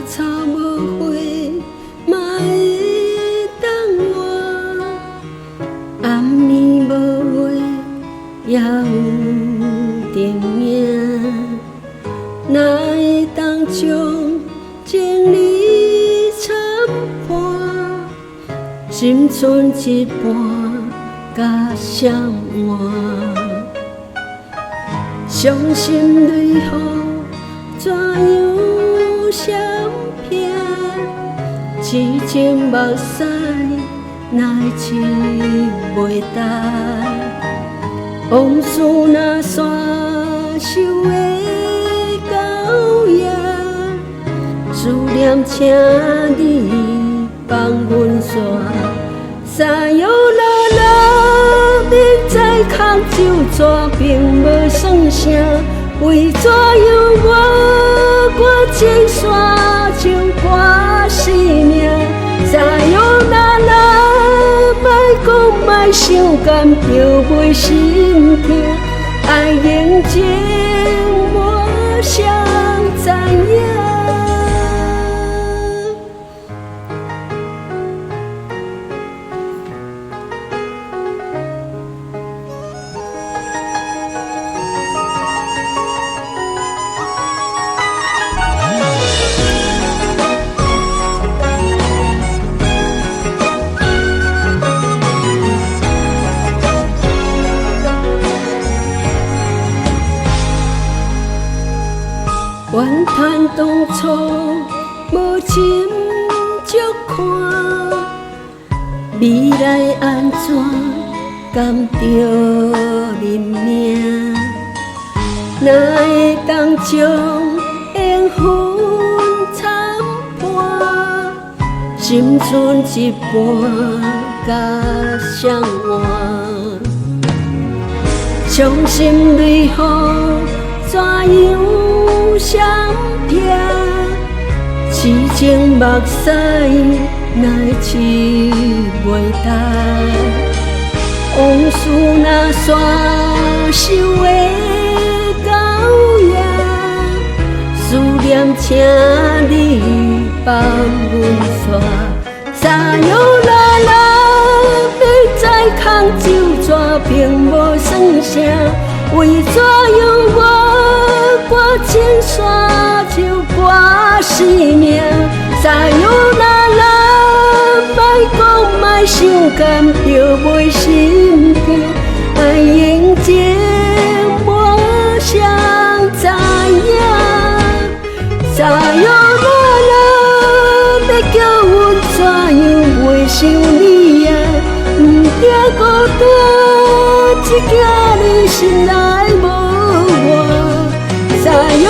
草无花，嘛会当活。暗暝无话，也有灯影，哪会当将情理参半？心剩一半，甲谁换？伤心泪雨怎样闪避？痴情目屎哪会拭袂干？往事若线收的到夜，思念请你放阮逝。三摇啦啦，你在空酒纸，并无算啥。为怎样我情线像挂生命？三摇啦啦，莫讲莫伤感，着袂心痛。爱认真，我谁知影？怨叹当初无斟酌看，未来安怎甘着认命？哪会当将缘分参半？心剩一半，甲谁换？伤心泪雨怎样闪避？痴情目屎哪会拭袂干？往事若线收的到夜，思念请你放阮逝。三摇啦啦，你在空酒纸，并无算啥。为怎样我情线像挂生命？三摇啦啦，莫讲莫伤感，着袂心痛。爱认真，我谁知影？三摇啦啦，要叫阮怎样袂想你啊？不惊孤单，只惊你心内无我。三摇